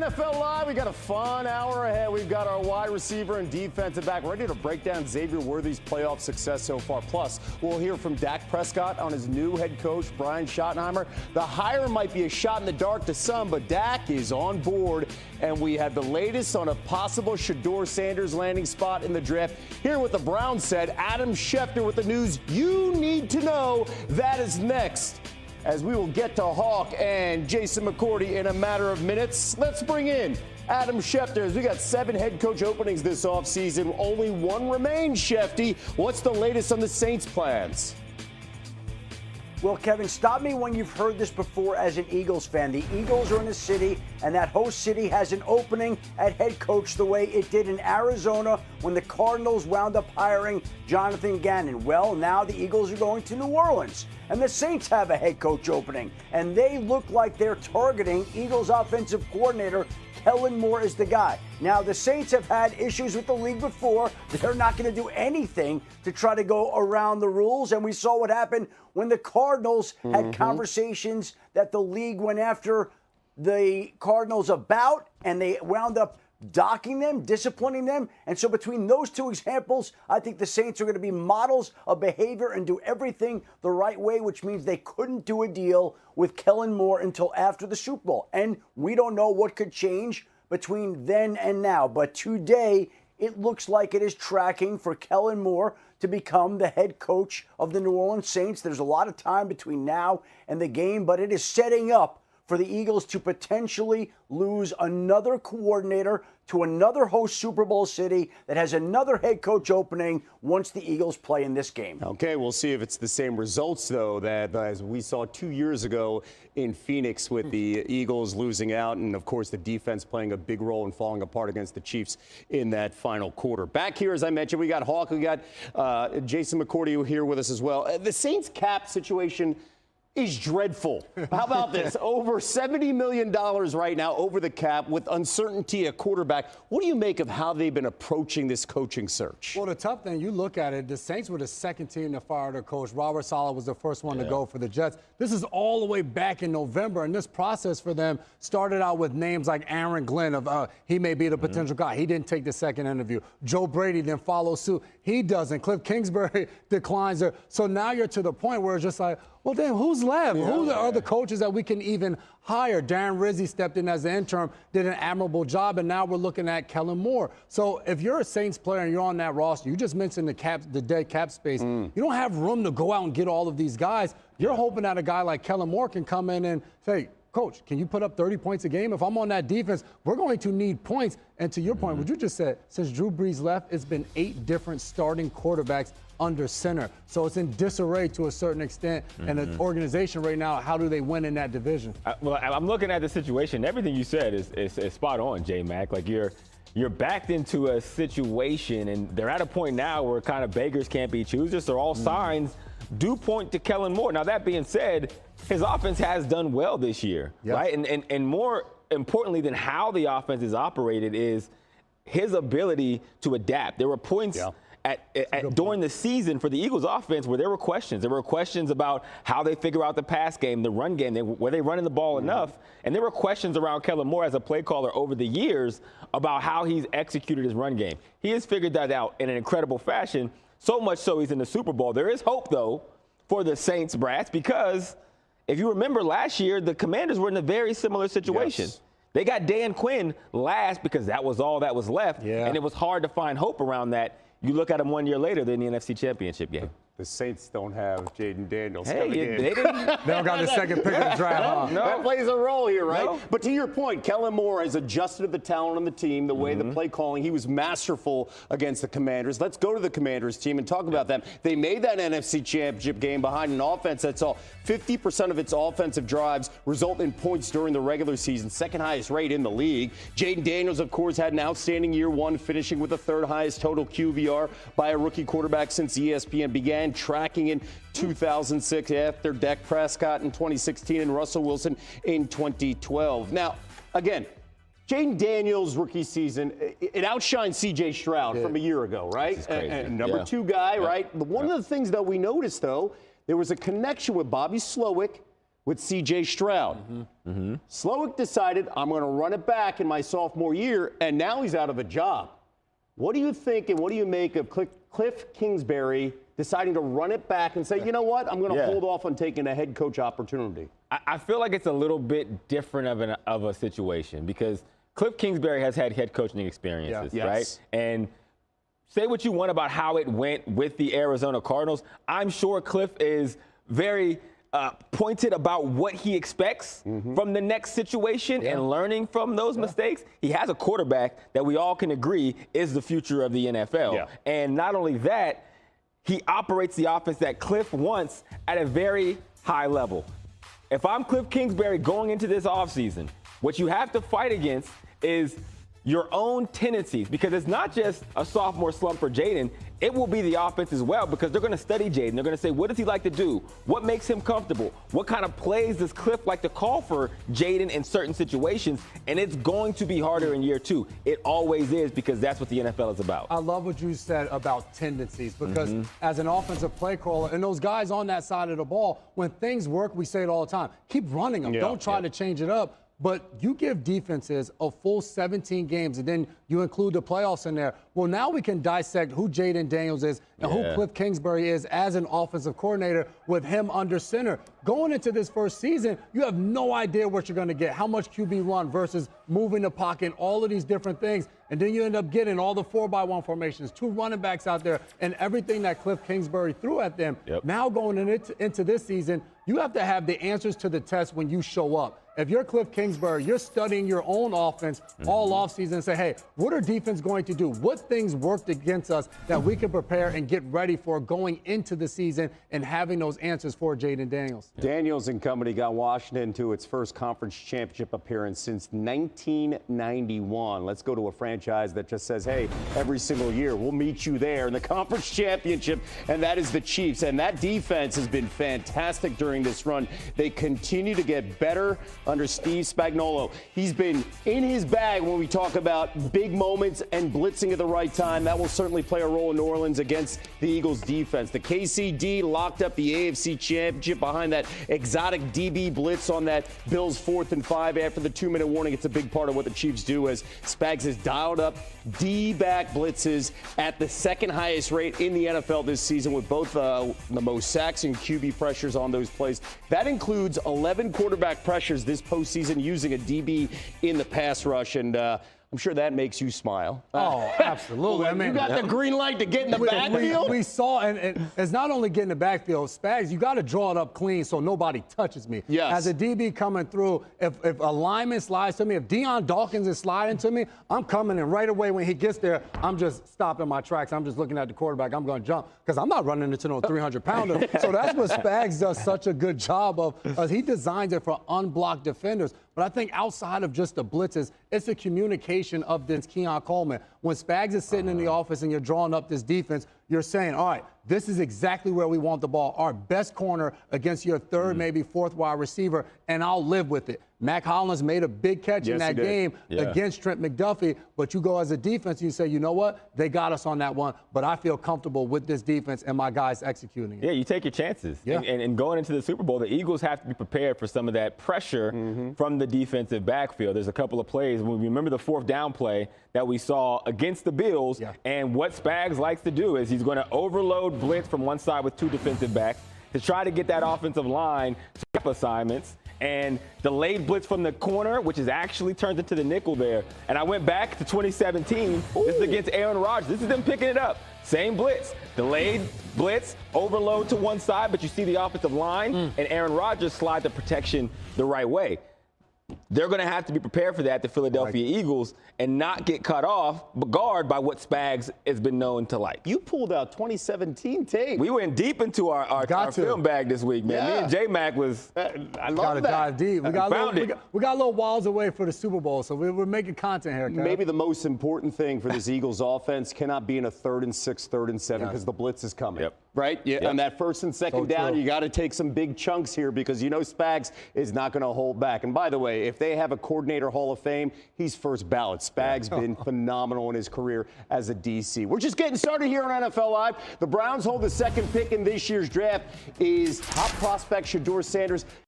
NFL Live, we got a fun hour ahead. We've got our wide receiver and defensive back ready to break down Xavier Worthy's playoff success so far. Plus, we'll hear from Dak Prescott on his new head coach, Brian Schottenheimer. The hire might be a shot in the dark to some, but Dak is on board. And we have the latest on a possible Shedeur Sanders landing spot in the draft. Here what the Browns said, Adam Schefter with the news you need to know. That is next, as we will get to Hawk and Jason McCourty in a matter of minutes. Let's bring in Adam Schefter, as we got 7 head coach openings this offseason. Only 1 remains, Shefty. What's the latest on the Saints' plans? Well, Kevin, stop me when you've heard this before as an Eagles fan. The Eagles are in a city, and that host city has an opening at head coach the way it did in Arizona when the Cardinals wound up hiring Jonathan Gannon. Well, now the Eagles are going to New Orleans, and the Saints have a head coach opening, and they look like they're targeting Eagles offensive coordinator KELLEN Moore is the guy. Now, the Saints have had issues with the league before. They're not going to do anything to try to go around the rules. And we saw what happened when the Cardinals had conversations that the league went after the Cardinals about, and they wound up docking them, disciplining them. And so between those 2 examples, I think the Saints are going to be models of behavior and do everything the right way, which means they couldn't do a deal with KELLEN Moore until after the Super Bowl. And we don't know what could change between then and now. But today, it looks like it is tracking for KELLEN Moore to become the head coach of the New Orleans Saints. There's a lot of time between now and the game, but it is setting up for the Eagles to potentially lose another coordinator to another host Super Bowl city that has another head coach opening once the Eagles play in this game. Okay, we'll see if it's the same results, though, that as we saw 2 years ago in Phoenix with the Eagles losing out and, of course, the defense playing a big role in falling apart against the Chiefs in that final quarter. Back here, as I mentioned, we got Hawk, we got Jason McCourty here with us as well. The Saints cap situation is dreadful. How about this? Over $70 million right now over the cap with uncertainty at quarterback. What do you make of how they've been approaching this coaching search? Well, the tough thing, you look at it, the Saints were the second team to fire their coach. Robert Saleh was the first one to go for the Jets. This is all the way back in November, and this process for them started out with names like Aaron Glenn of he may be the potential guy. He didn't take the second interview. Joe Brady then follows suit. He doesn't. Cliff Kingsbury declines there. So now you're to the point where it's just like, well, damn, who's left? Who are the coaches that we can even hire? Darren Rizzi stepped in as the interim, did an admirable job, and now we're looking at KELLEN Moore. So if you're a Saints player and you're on that roster, you just mentioned the dead cap space. You don't have room to go out and get all of these guys. You're hoping that a guy like KELLEN Moore can come in and say, Coach, can you put up 30 points a game? If I'm on that defense, we're going to need points. And to your point, what you just said, since Drew Brees left, it's been 8 different starting quarterbacks under center. So it's in disarray to a certain extent. And the organization right now, how do they win in that division? Well, I'm looking at the situation. Everything you said is spot on, J-Mac. Like you're backed into a situation, and they're at a point now where kind of beggars can't be choosers. So all signs do point to KELLEN Moore. Now, that being said, his offense has done well this year, right? And more importantly than how the offense is operated is his ability to adapt. There were points during the season for the Eagles offense where there were questions. There were questions about how they figure out the pass game, the run game, were they running the ball enough? And there were questions around KELLEN Moore as a play caller over the years about how he's executed his run game. He has figured that out in an incredible fashion, so much so he's in the Super Bowl. There is hope, though, for the Saints, Brats, because if you remember last year, the Commanders were in a very similar situation. They got Dan Quinn last because that was all that was left, and it was hard to find hope around that. You look at them 1 year later, they're in the NFC Championship game. The Saints don't have Jaden Daniels Hey, coming in. they didn't. They don't got the second pick of the draft. That plays a role here, right? No. But to your point, KELLEN Moore has adjusted to the talent on the team, the way the play calling. He was masterful against the Commanders. Let's go to the Commanders team and talk about them. They made that NFC Championship game behind an offense that's all 50% of its offensive drives result in points during the regular season, second highest rate in the league. Jaden Daniels, of course, had an outstanding year one, finishing with the 3rd highest total QBR by a rookie quarterback since ESPN began tracking in 2006 after Dak Prescott in 2016 and Russell Wilson in 2012. Now, again, Jaden Daniels' rookie season, it outshined C.J. Stroud from a year ago, right? And number 2 guy, right? But one of the things that we noticed, though, there was a connection with Bobby Slowick, with C.J. Stroud. Slowick decided, I'm going to run it back in my sophomore year, and now he's out of a job. What do you think and what do you make of Cliff Kingsbury deciding to run it back and say, you know what, I'm going to hold off on taking a head coach opportunity? I feel like it's a little bit different of a situation because Cliff Kingsbury has had head coaching experiences, right? And say what you want about how it went with the Arizona Cardinals. I'm sure Cliff is very pointed about what he expects from the next situation and learning from those mistakes. He has a quarterback that we all can agree is the future of the NFL. And not only that, he operates the offense that Cliff wants at a very high level. If I'm Cliff Kingsbury going into this offseason, what you have to fight against is your own tendencies, because it's not just a sophomore slump for Jaden. It will be the offense as well, because they're going to study Jaden. They're going to say, what does he like to do? What makes him comfortable? What kind of plays does Cliff like to call for Jaden in certain situations? And it's going to be harder in year 2. It always is, because that's what the NFL is about. I love what you said about tendencies, because as an offensive play caller, and those guys on that side of the ball, when things work, we say it all the time. Keep running them. Don't try to change it up. But you give defenses a full 17 games, and then you include the playoffs in there. Well, now we can dissect who Jaden Daniels is and who Cliff Kingsbury is as an offensive coordinator with him under center. Going into this first season, you have no idea what you're going to get, how much QB run versus moving the pocket, all of these different things. And then you end up getting all the 4x1 formations, 2 running backs out there, and everything that Cliff Kingsbury threw at them. Now going into this season, you have to have the answers to the test when you show up. If you're Cliff Kingsbury, you're studying your own offense all offseason and say, hey, what are defense going to do? What things worked against us that we can prepare and get ready for going into the season and having those answers for Jaden Daniels? Daniels and company got Washington to its first conference championship appearance since 1991. Let's go to a franchise that just says, hey, every single year we'll meet you there in the conference championship, and that is the Chiefs. And that defense has been fantastic during this run. They continue to get better under Steve Spagnuolo. He's been in his bag when we talk about big moments and blitzing at the right time. That will certainly play a role in New Orleans against the Eagles defense. The KCD locked up the AFC championship behind that exotic DB blitz on that Bills 4th and 5 after the 2-minute warning. It's a big part of what the Chiefs do, as Spags has dialed up D-back blitzes at the second highest rate in the NFL this season, with both the most sacks and QB pressures on those plays. That includes 11 quarterback pressures this postseason using a DB in the pass rush, and I'm sure that makes you smile. Oh, absolutely. I mean, you got the green light to get in the backfield? We saw, and it's not only getting the backfield. Spags, you got to draw it up clean so nobody touches me. Yes. As a DB coming through, if a lineman slides to me, if Deion Dawkins is sliding to me, I'm coming, and right away when he gets there, I'm just stopping my tracks. I'm just looking at the quarterback. I'm going to jump because I'm not running into no 300-pounder. So that's what Spags does such a good job of. He designs it for unblocked defenders. But I think outside of just the blitzes, it's the communication of this Keon Coleman. When Spags is sitting in the office and you're drawing up this defense, you're saying, all right, this is exactly where we want the ball. Our best corner against your third, maybe fourth wide receiver, and I'll live with it. Mac Hollins made a big catch in that game against Trent McDuffie, but you go as a defense and you say, you know what? They got us on that one, but I feel comfortable with this defense and my guys executing it. Yeah, you take your chances. And going into the Super Bowl, the Eagles have to be prepared for some of that pressure from the defensive backfield. There's a couple of plays. When we remember the 4th down play that we saw against the Bills, and what Spags likes to do is he's going to overload blitz from one side with 2 defensive backs to try to get that offensive line to gap assignments, and delayed blitz from the corner, which is actually turned into the nickel there. And I went back to 2017. This is against Aaron Rodgers. This is them picking it up. Same blitz. Delayed blitz, overload to one side, but you see the offensive line, and Aaron Rodgers slide the protection the right way. They're going to have to be prepared for that, the Philadelphia Eagles, and not get cut off, but guard by what Spags has been known to like. You pulled out 2017 tape. We went deep into our film bag this week, man. Me and J-Mac was. I love that. Dive deep. We got a little whiles away for the Super Bowl, so we're making content here, Kev. Maybe the most important thing for this Eagles offense cannot be in a 3rd and 6, 3rd and 7, because the blitz is coming. Right? On that 1st and 2nd down, you got to take some big chunks here, because you know Spags is not going to hold back. And by the way, if they have a coordinator Hall of Fame, he's first ballot. Spags been phenomenal in his career as a DC. We're just getting started here on NFL Live. The Browns hold the 2nd pick in this year's draft. Is top prospect Shedeur Sanders